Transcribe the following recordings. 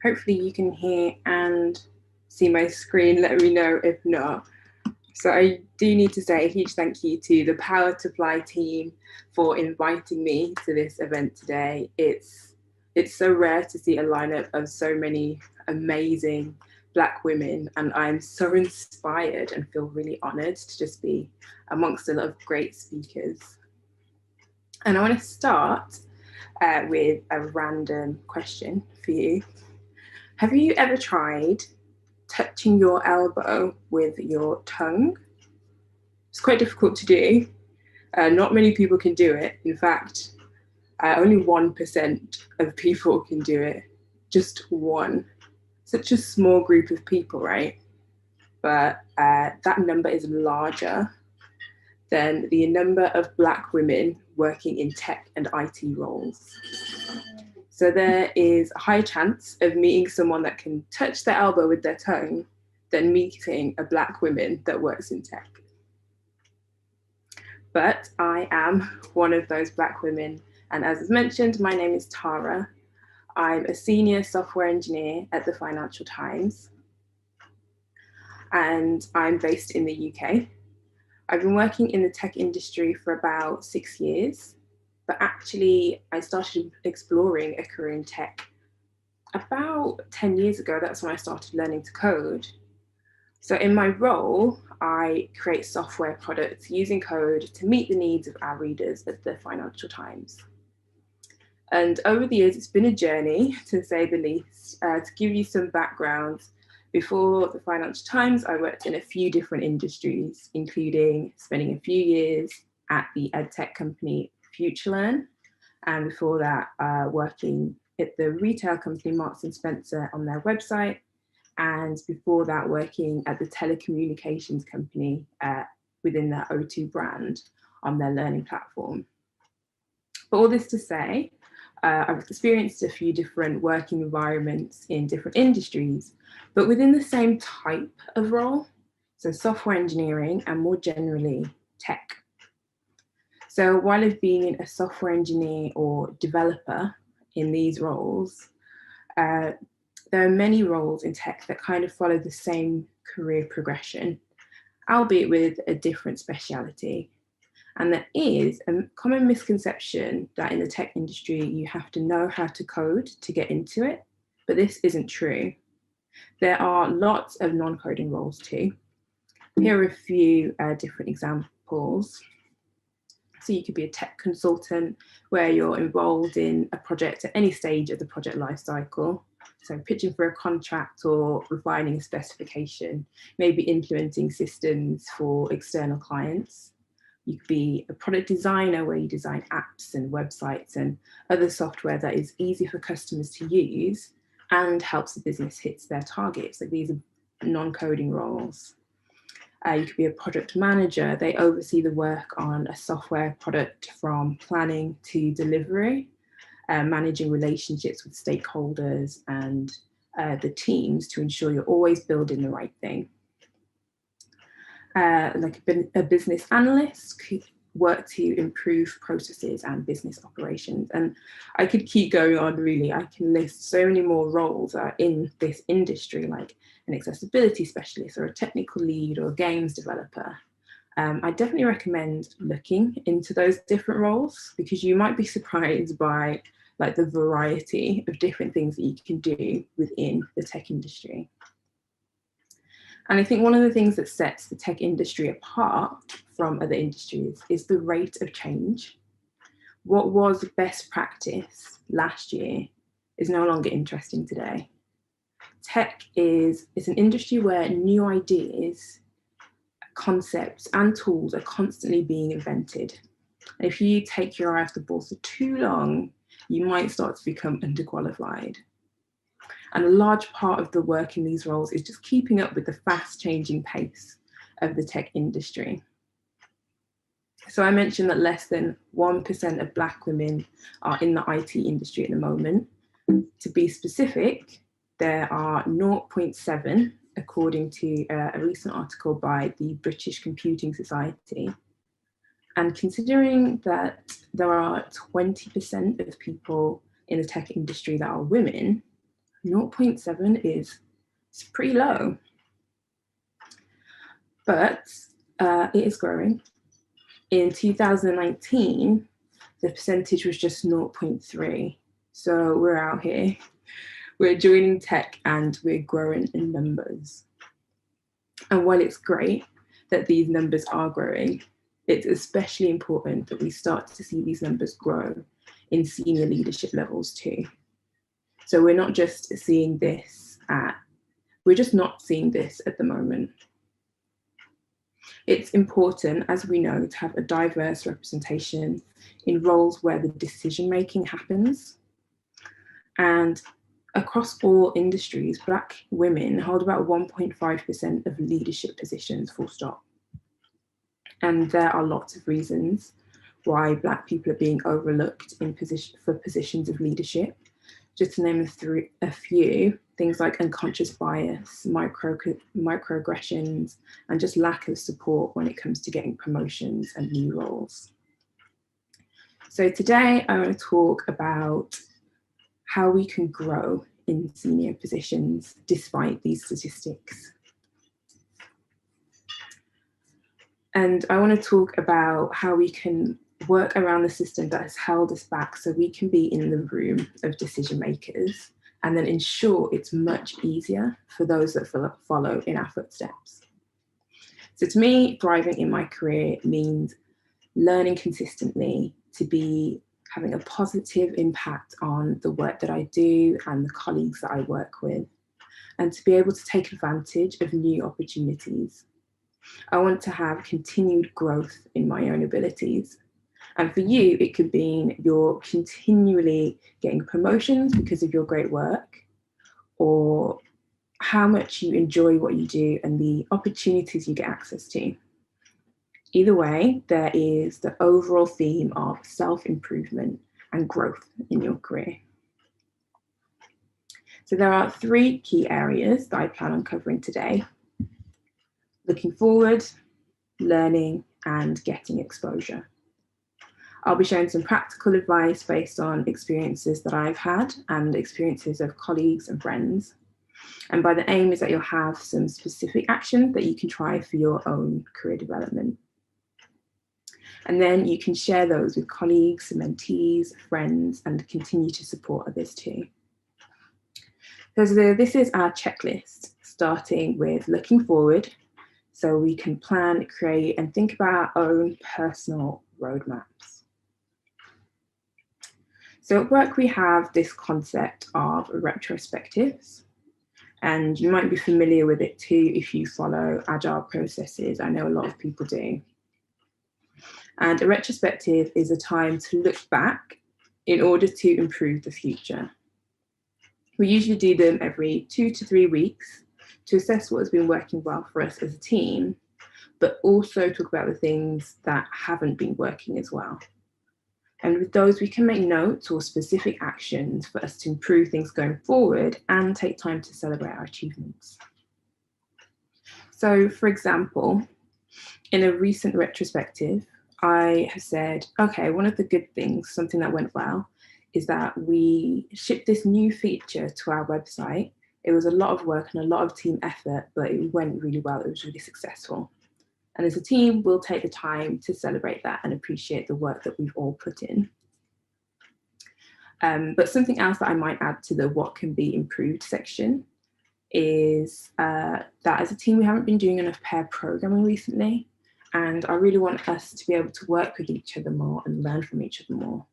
Hopefully you can hear and see my screen. Let me know if not. So I do need to say a huge thank you to the PowerToFly team for inviting me to this event today. It's so rare to see a lineup of so many amazing Black women, and I'm so inspired and feel really honoured to just be amongst a lot of great speakers. And I want to start with a random question for you. Have you ever tried touching your elbow with your tongue? It's quite difficult to do. Not many people can do it. In fact, only 1% of people can do it. Just one. Such a small group of people, right? But that number is larger than the number of Black women working in tech and IT roles. So there is a high chance of meeting someone that can touch their elbow with their tongue than meeting a Black woman that works in tech. But I am one of those Black women. And as is mentioned, my name is Tara. I'm a senior software engineer at the Financial Times. And I'm based in the UK. I've been working in the tech industry for about 6 years, but actually I started exploring a career in tech about 10 years ago. That's when I started learning to code. So in my role, I create software products using code to meet the needs of our readers at the Financial Times. And over the years, it's been a journey, to say the least. To give you some background, before the Financial Times, I worked in a few different industries, including spending a few years at the edtech company FutureLearn, and before that, working at the retail company Marks and Spencer on their website, and before that, working at the telecommunications company within their O2 brand on their learning platform. But all this to say, I've experienced a few different working environments in different industries, but within the same type of role, so software engineering and more generally tech. So while I've been a software engineer or developer in these roles, there are many roles in tech that kind of follow the same career progression, albeit with a different speciality. And there is a common misconception that in the tech industry, you have to know how to code to get into it, but this isn't true. There are lots of non-coding roles too. Here are a few different examples. So you could be a tech consultant where you're involved in a project at any stage of the project lifecycle. So pitching for a contract or refining a specification, maybe implementing systems for external clients. You could be a product designer where you design apps and websites and other software that is easy for customers to use and helps the business hit their targets. So these are non-coding roles. You could be a product manager. They oversee the work on a software product from planning to delivery, managing relationships with stakeholders and the teams to ensure you're always building the right thing. Like a business analyst could work to improve processes and business operations. And I could keep going on, really. I can list so many more roles in this industry, like an accessibility specialist or a technical lead or a games developer. I definitely recommend looking into those different roles because you might be surprised by like the variety of different things that you can do within the tech industry. And I think one of the things that sets the tech industry apart from other industries is the rate of change. What was best practice last year is no longer interesting today. Tech is an industry where new ideas, concepts, and tools are constantly being invented. And if you take your eye off the ball for too long, you might start to become underqualified. And a large part of the work in these roles is just keeping up with the fast changing pace of the tech industry. So I mentioned that less than 1% of Black women are in the IT industry at the moment. To be specific, there are 0.7, according to a recent article by the British Computing Society. And considering that there are 20% of people in the tech industry that are women, 0.7 is pretty low, but it is growing. In 2019, the percentage was just 0.3. So we're out here. We're joining tech and we're growing in numbers. And while it's great that these numbers are growing, it's especially important that we start to see these numbers grow in senior leadership levels too. So we're not just seeing this we're just not seeing this at the moment. It's important, as we know, to have a diverse representation in roles where the decision-making happens. And across all industries, Black women hold about 1.5% of leadership positions, full stop. And there are lots of reasons why Black people are being overlooked for positions of leadership. Just to name a few, things like unconscious bias, microaggressions, and just lack of support when it comes to getting promotions and new roles. So today I want to talk about how we can grow in senior positions despite these statistics. And I want to talk about how we can work around the system that has held us back so we can be in the room of decision makers and then ensure it's much easier for those that follow in our footsteps. So to me, thriving in my career means learning consistently to be having a positive impact on the work that I do and the colleagues that I work with, and to be able to take advantage of new opportunities. I want to have continued growth in my own abilities. And for you, it could mean you're continually getting promotions because of your great work, or how much you enjoy what you do and the opportunities you get access to. Either way, there is the overall theme of self-improvement and growth in your career. So there are 3 key areas that I plan on covering today: looking forward, learning, and getting exposure. I'll be sharing some practical advice based on experiences that I've had and experiences of colleagues and friends. And by the aim is that you'll have some specific action that you can try for your own career development. And then you can share those with colleagues, mentees, friends, and continue to support others too. So this is our checklist, starting with looking forward, so we can plan, create, and think about our own personal roadmaps. So at work, we have this concept of retrospectives, and you might be familiar with it too if you follow agile processes. I know a lot of people do. And a retrospective is a time to look back in order to improve the future. We usually do them every 2 to 3 weeks to assess what has been working well for us as a team, but also talk about the things that haven't been working as well. And with those, we can make notes or specific actions for us to improve things going forward and take time to celebrate our achievements. So, for example, in a recent retrospective, I have said, okay, one of the good things, something that went well, is that we shipped this new feature to our website. It was a lot of work and a lot of team effort, but it went really well. It was really successful. And as a team, we'll take the time to celebrate that and appreciate the work that we've all put in. But something else that I might add to the what can be improved section is that as a team, we haven't been doing enough pair programming recently. And I really want us to be able to work with each other more and learn from each other more.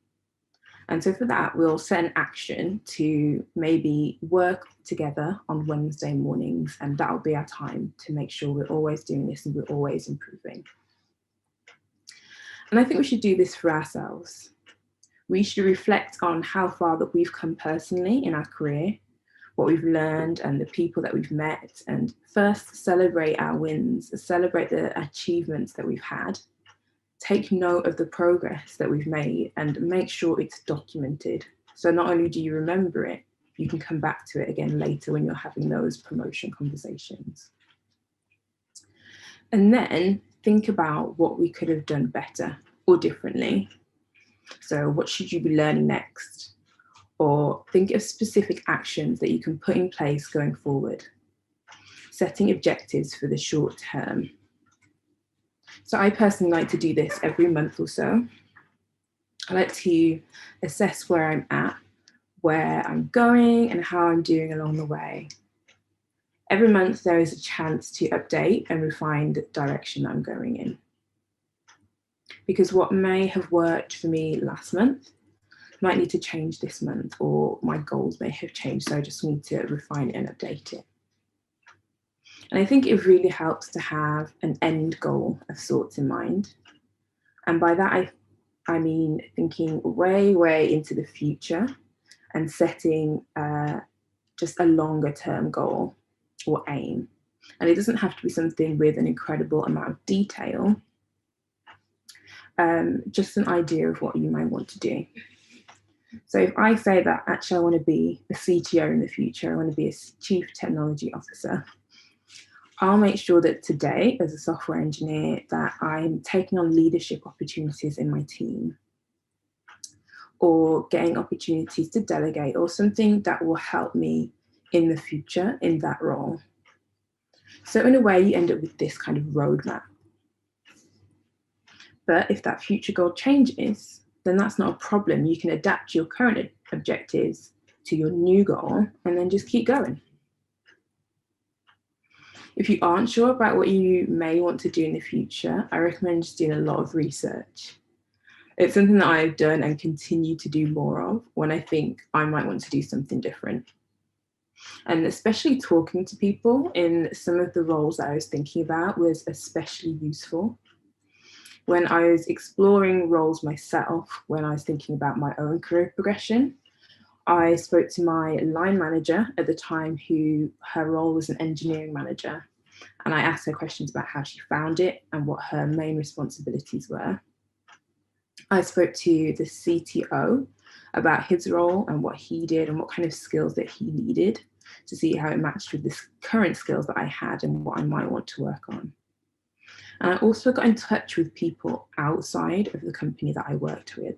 And so for that, we'll set an action to maybe work together on Wednesday mornings, and that'll be our time to make sure we're always doing this and we're always improving. And I think we should do this for ourselves. We should reflect on how far that we've come personally in our career, what we've learned and the people that we've met, and first celebrate our wins, celebrate the achievements that we've had. Take note of the progress that we've made and make sure it's documented. So not only do you remember it, you can come back to it again later when you're having those promotion conversations. And then think about what we could have done better or differently. So what should you be learning next? or think of specific actions that you can put in place going forward. Setting objectives for the short term. So I personally like to do this every month or so. I like to assess where I'm at, where I'm going, and how I'm doing along the way. Every month there is a chance to update and refine the direction that I'm going in. Because what may have worked for me last month might need to change this month, or my goals may have changed, so I just need to refine it and update it. And I think it really helps to have an end goal of sorts in mind. And by that, I mean thinking way into the future and setting just a longer term goal or aim. And it doesn't have to be something with an incredible amount of detail, just an idea of what you might want to do. So if I say that actually I want to be a CTO in the future, I want to be a chief technology officer, I'll make sure that today, as a software engineer, that I'm taking on leadership opportunities in my team, or getting opportunities to delegate, or something that will help me in the future in that role. So in a way, you end up with this kind of roadmap. But if that future goal changes, then that's not a problem. You can adapt your current objectives to your new goal and then just keep going. If you aren't sure about what you may want to do in the future, I recommend just doing a lot of research. It's something that I've done and continue to do more of when I think I might want to do something different. And especially talking to people in some of the roles that I was thinking about was especially useful. When I was exploring roles myself, when I was thinking about my own career progression, I spoke to my line manager at the time, who her role was an engineering manager. And I asked her questions about how she found it and what her main responsibilities were. I spoke to the CTO about his role and what he did and what kind of skills that he needed, to see how it matched with the current skills that I had and what I might want to work on. And I also got in touch with people outside of the company that I worked with.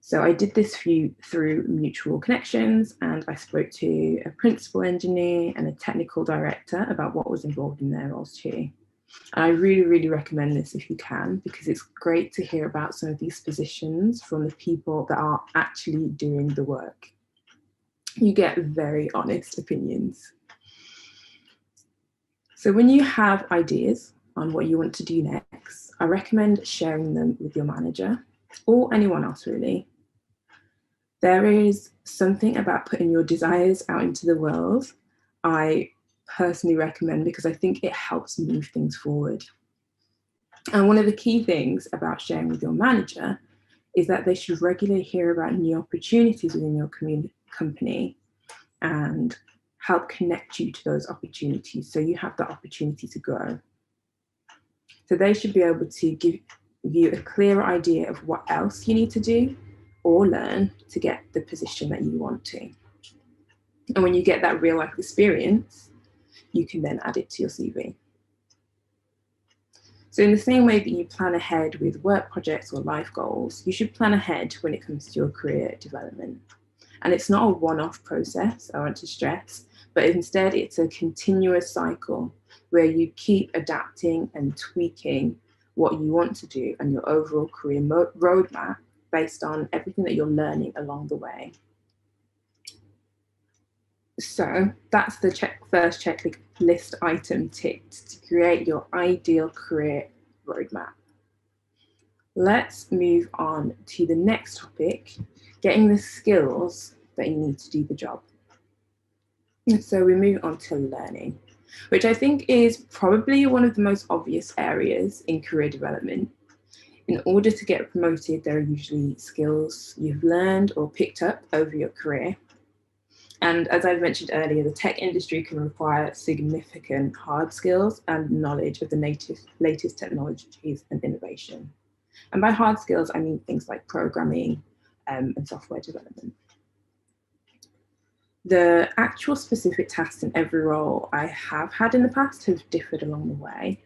So I did this through mutual connections, and I spoke to a principal engineer and a technical director about what was involved in their roles too. And I really recommend this if you can, because it's great to hear about some of these positions from the people that are actually doing the work. You get very honest opinions. So when you have ideas on what you want to do next, I recommend sharing them with your manager or anyone else really. There is something about putting your desires out into the world I personally recommend, because I think it helps move things forward. And one of the key things about sharing with your manager is that they should regularly hear about new opportunities within your company and help connect you to those opportunities so you have the opportunity to grow. So they should be able to give you a clear idea of what else you need to do or learn to get the position that you want to. And when you get that real life experience, you can then add it to your CV. So in the same way that you plan ahead with work projects or life goals, you should plan ahead when it comes to your career development. And it's not a one-off process, I want to stress, but instead it's a continuous cycle where you keep adapting and tweaking what you want to do and your overall career roadmap based on everything that you're learning along the way. So that's the first checklist item ticked to create your ideal career roadmap. Let's move on to the next topic, getting the skills that you need to do the job. And so we move on to learning, which I think is probably one of the most obvious areas in career development. In order to get promoted, there are usually skills you've learned or picked up over your career. And as I mentioned earlier, the tech industry can require significant hard skills and knowledge of the latest technologies and innovation. And by hard skills, I mean things like programming and software development. The actual specific tasks in every role I have had in the past have differed along the way.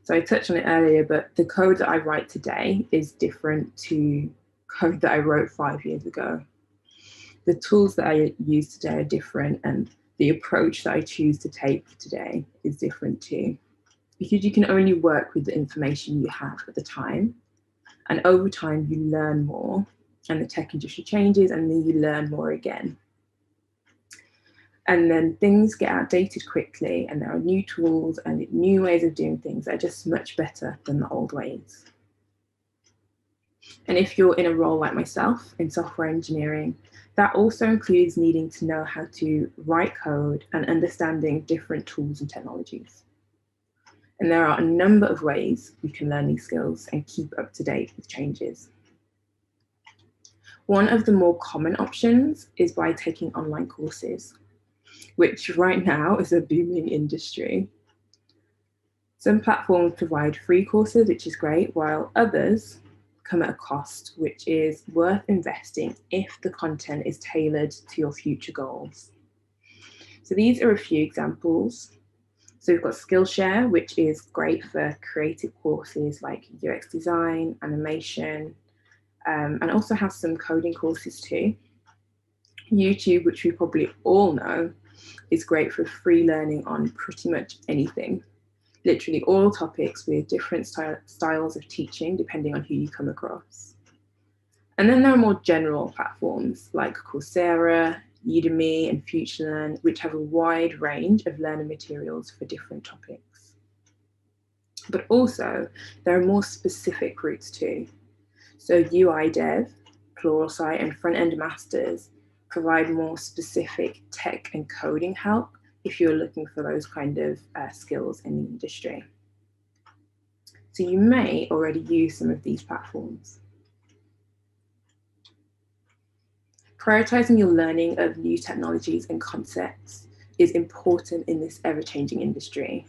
So I touched on it earlier, but the code that I write today is different to code that I wrote 5 years ago. The tools that I use today are different, and the approach that I choose to take today is different too, because you can only work with the information you have at the time. And over time, you learn more, and the tech industry changes, and then you learn more again. And then things get outdated quickly, and there are new tools and new ways of doing things that are just much better than the old ways. And if you're in a role like myself in software engineering, that also includes needing to know how to write code and understanding different tools and technologies. And there are a number of ways we can learn these skills and keep up to date with changes. One of the more common options is by taking online courses, which right now is a booming industry. Some platforms provide free courses, which is great, while others come at a cost, which is worth investing if the content is tailored to your future goals. So these are a few examples. So we've got Skillshare, which is great for creative courses like UX design, animation, and also has some coding courses too. YouTube, which we probably all know, is great for free learning on pretty much anything. Literally all topics with different styles of teaching depending on who you come across. And then there are more general platforms like Coursera, Udemy, and FutureLearn, which have a wide range of learning materials for different topics. But also, there are more specific routes too. So UI Dev, Pluralsight, and Front-End Masters provide more specific tech and coding help if you're looking for those kind of skills in the industry. So you may already use some of these platforms. Prioritizing your learning of new technologies and concepts is important in this ever-changing industry.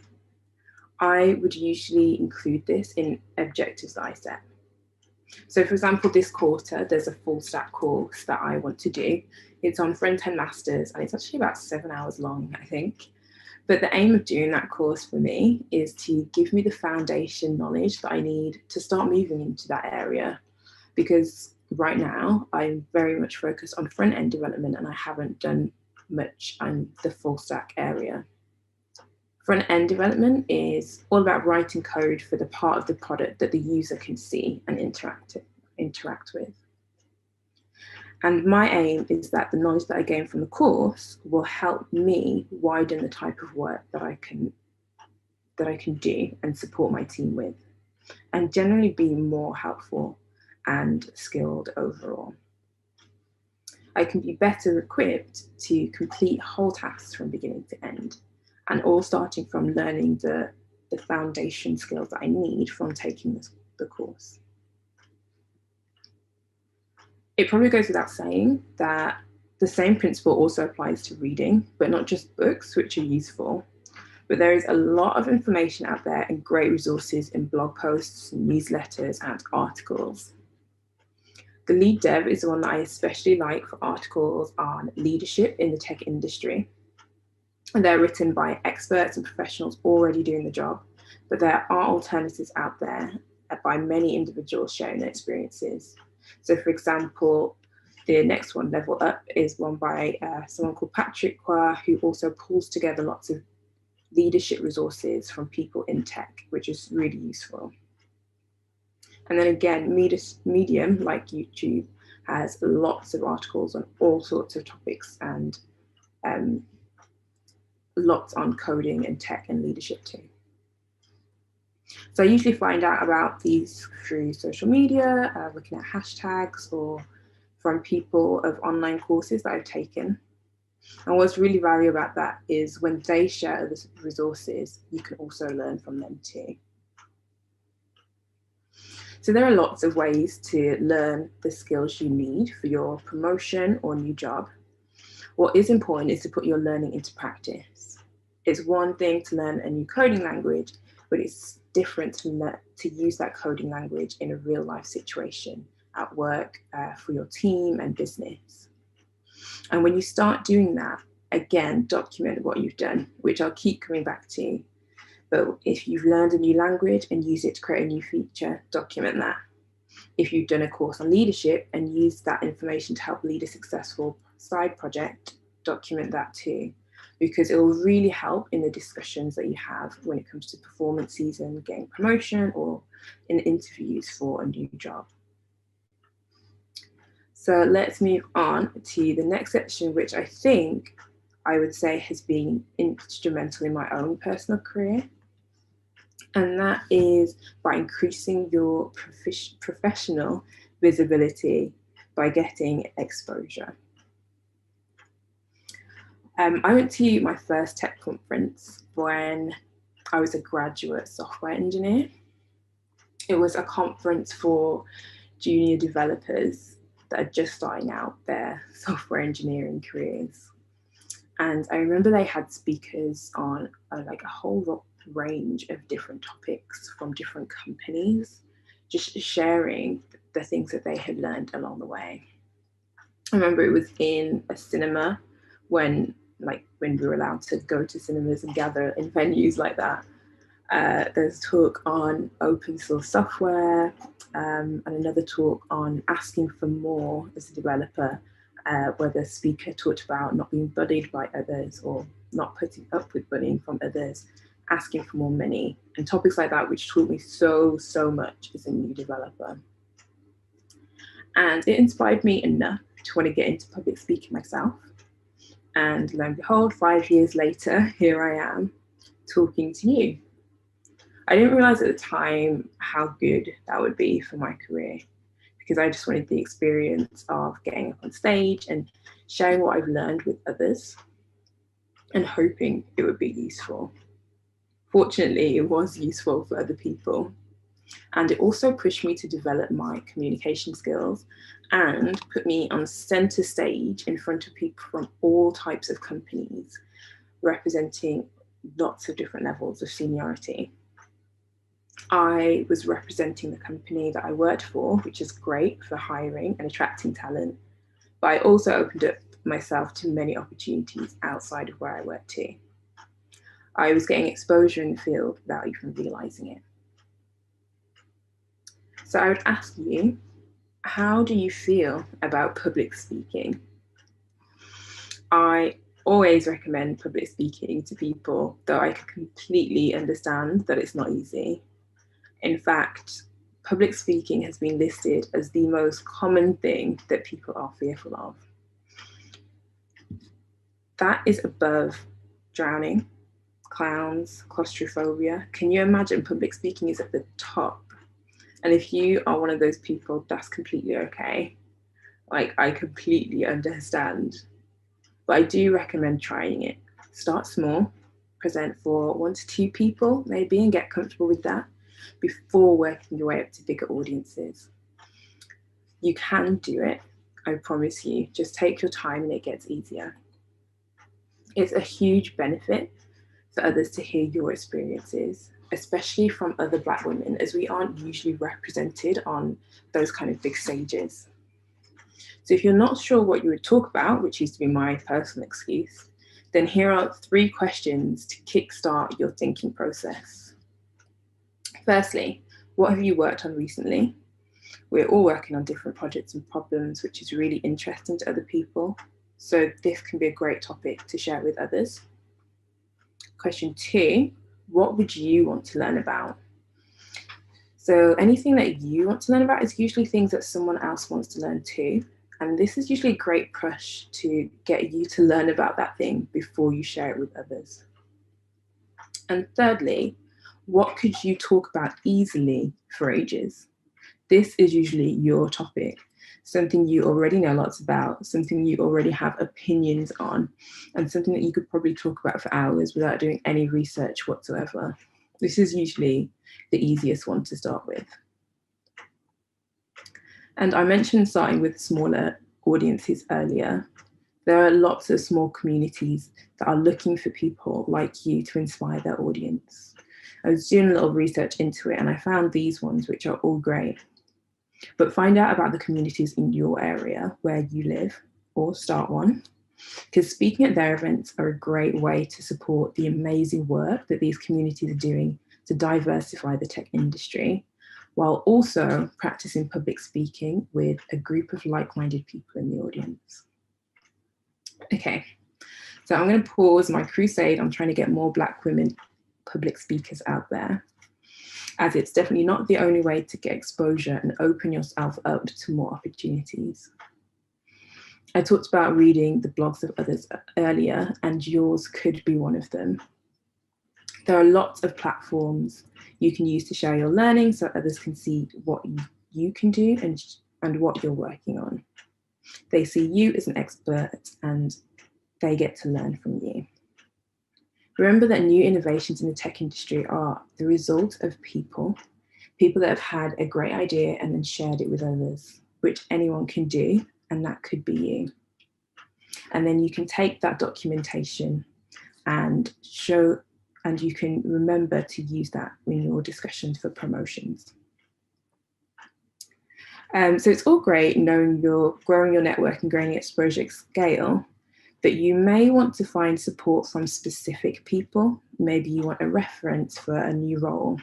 I would usually include this in objectives that I set. So for example, this quarter, there's a full stack course that I want to do. It's on Front-End Masters, and it's actually about 7 hours long, I think. But the aim of doing that course for me is to give me the foundation knowledge that I need to start moving into that area. Because right now, I'm very much focused on front-end development, and I haven't done much on the full stack area. Front-end development is all about writing code for the part of the product that the user can see and interact with. And my aim is that the knowledge that I gain from the course will help me widen the type of work that I can do and support my team with, and generally be more helpful and skilled overall. I can be better equipped to complete whole tasks from beginning to end, and all starting from learning the foundation skills that I need from taking the course. It probably goes without saying that the same principle also applies to reading, but not just books, which are useful. But there is a lot of information out there and great resources in blog posts, newsletters, and articles. The Lead Dev is the one that I especially like for articles on leadership in the tech industry. And they're written by experts and professionals already doing the job, but there are alternatives out there by many individuals sharing their experiences. So for example, the next one, Level Up, is one by someone called Patrick Qua, who also pulls together lots of leadership resources from people in tech, which is really useful. And then again, Medium, like YouTube, has lots of articles on all sorts of topics, and lots on coding and tech and leadership too. So I usually find out about these through social media, looking at hashtags, or from people of online courses that I've taken. And what's really valuable about that is when they share the resources, you can also learn from them too. So there are lots of ways to learn the skills you need for your promotion or new job. What is important is to put your learning into practice. It's one thing to learn a new coding language, but it's different to use that coding language in a real life situation at work, for your team and business. And when you start doing that, again, document what you've done, which I'll keep coming back to. But if you've learned a new language and use it to create a new feature, document that. If you've done a course on leadership and use that information to help lead a successful side project, document that too, because it will really help in the discussions that you have when it comes to performance season, getting promotion, or in interviews for a new job. So let's move on to the next section, which I think I would say has been instrumental in my own personal career. And that is by increasing your professional visibility by getting exposure. I went to my first tech conference when I was a graduate software engineer. It was a conference for junior developers that are just starting out their software engineering careers. And I remember they had speakers on like a whole range of different topics from different companies, just sharing the things that they had learned along the way. I remember it was in a cinema when we were allowed to go to cinemas and gather in venues like that. There's a talk on open source software, and another talk on asking for more as a developer, where the speaker talked about not being bullied by others or not putting up with bullying from others, asking for more money, and topics like that, which taught me so much as a new developer. And it inspired me enough to want to get into public speaking myself. And lo and behold, 5 years later, here I am talking to you. I didn't realize at the time how good that would be for my career, because I just wanted the experience of getting up on stage and sharing what I've learned with others and hoping it would be useful. Fortunately, it was useful for other people. And it also pushed me to develop my communication skills and put me on center stage in front of people from all types of companies, representing lots of different levels of seniority. I was representing the company that I worked for, which is great for hiring and attracting talent, but I also opened up myself to many opportunities outside of where I worked too. I was getting exposure in the field without even realizing it. So I would ask you, how do you feel about public speaking? I always recommend public speaking to people, though I can completely understand that it's not easy. In fact, public speaking has been listed as the most common thing that people are fearful of. That is above drowning, clowns, claustrophobia. Can you imagine public speaking is at the top? And if you are one of those people, that's completely okay. Like, I completely understand. But I do recommend trying it. Start small, present for 1 to 2 people maybe, and get comfortable with that before working your way up to bigger audiences. You can do it, I promise you. Just take your time and it gets easier. It's a huge benefit for others to hear your experiences, especially from other Black women, as we aren't usually represented on those kind of big stages. So if you're not sure what you would talk about, which used to be my personal excuse, then here are 3 questions to kickstart your thinking process. Firstly, what have you worked on recently? We're all working on different projects and problems, which is really interesting to other people. So this can be a great topic to share with others. Question 2, what would you want to learn about? So anything that you want to learn about is usually things that someone else wants to learn too. And this is usually a great push to get you to learn about that thing before you share it with others. And thirdly, what could you talk about easily for ages? This is usually your topic, something you already know lots about, something you already have opinions on, and something that you could probably talk about for hours without doing any research whatsoever. This is usually the easiest one to start with. And I mentioned starting with smaller audiences earlier. There are lots of small communities that are looking for people like you to inspire their audience. I was doing a little research into it and I found these ones, which are all great. But find out about the communities in your area where you live, or start one, because speaking at their events are a great way to support the amazing work that these communities are doing to diversify the tech industry, while also practicing public speaking with a group of like-minded people in the audience. Okay, so I'm going to pause my crusade on trying to get more Black women public speakers out there, as it's definitely not the only way to get exposure and open yourself up to more opportunities. I talked about reading the blogs of others earlier, and yours could be one of them. There are lots of platforms you can use to share your learning so others can see what you can do and what you're working on. They see you as an expert and they get to learn from you. Remember that new innovations in the tech industry are the result of people that have had a great idea and then shared it with others, which anyone can do, and that could be you. And then you can take that documentation and you can remember to use that in your discussions for promotions. So it's all great knowing you're growing your network and growing exposure at scale, but you may want to find support from specific people. Maybe you want a reference for a new role.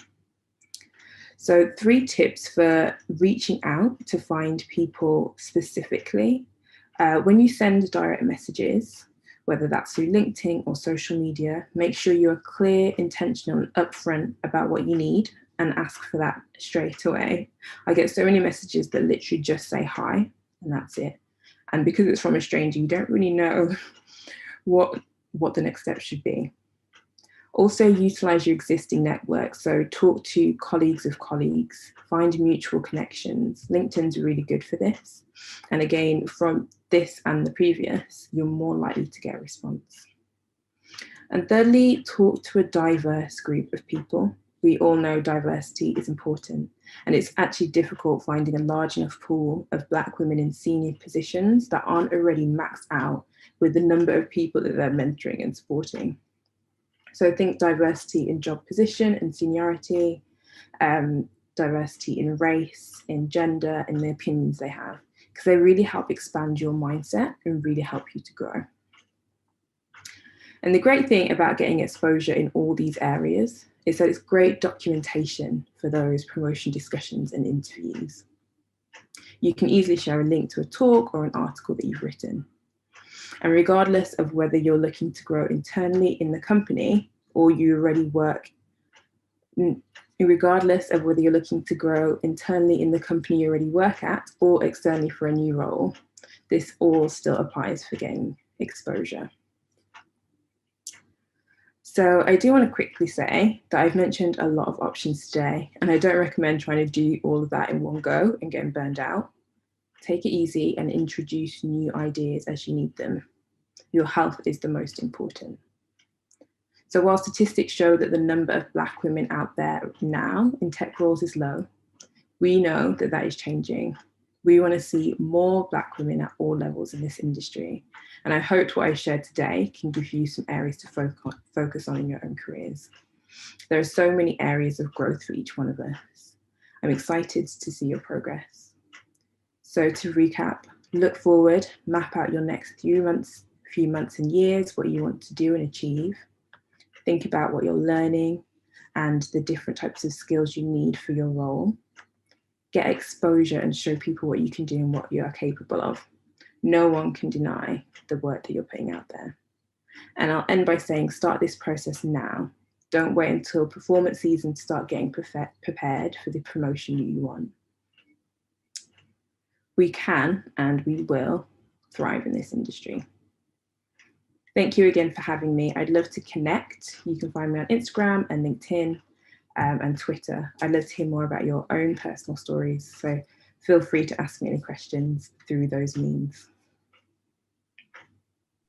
So 3 tips for reaching out to find people specifically. When you send direct messages, whether that's through LinkedIn or social media, make sure you're clear, intentional, and upfront about what you need and ask for that straight away. I get so many messages that literally just say hi and that's it. And because it's from a stranger, you don't really know what the next step should be. Also, utilize your existing network. So talk to colleagues of colleagues, find mutual connections. LinkedIn's really good for this. And again, from this and the previous, you're more likely to get a response. And thirdly, talk to a diverse group of people. We all know diversity is important, and it's actually difficult finding a large enough pool of Black women in senior positions that aren't already maxed out with the number of people that they're mentoring and supporting. So think diversity in job position and seniority, diversity in race, in gender, and the opinions they have, because they really help expand your mindset and really help you to grow. And the great thing about getting exposure in all these areas is that it's great documentation for those promotion discussions and interviews. You can easily share a link to a talk or an article that you've written. And regardless of whether you're looking to grow internally in the company or you already work, regardless of whether you're looking to grow internally in the company you already work at or externally for a new role, this all still applies for getting exposure. So I do want to quickly say that I've mentioned a lot of options today, and I don't recommend trying to do all of that in one go and getting burned out. Take it easy and introduce new ideas as you need them. Your health is the most important. So while statistics show that the number of Black women out there now in tech roles is low, we know that that is changing. We want to see more Black women at all levels in this industry. And I hope what I shared today can give you some areas to focus on in your own careers. There are so many areas of growth for each one of us. I'm excited to see your progress. So to recap, look forward, map out your next few months and years, what you want to do and achieve. Think about what you're learning and the different types of skills you need for your role. Get exposure and show people what you can do and what you are capable of. No one can deny the work that you're putting out there. And I'll end by saying, start this process now. Don't wait until performance season to start getting prepared for the promotion you want. We can and we will thrive in this industry. Thank you again for having me. I'd love to connect. You can find me on Instagram and LinkedIn and Twitter. I'd love to hear more about your own personal stories. So feel free to ask me any questions through those means.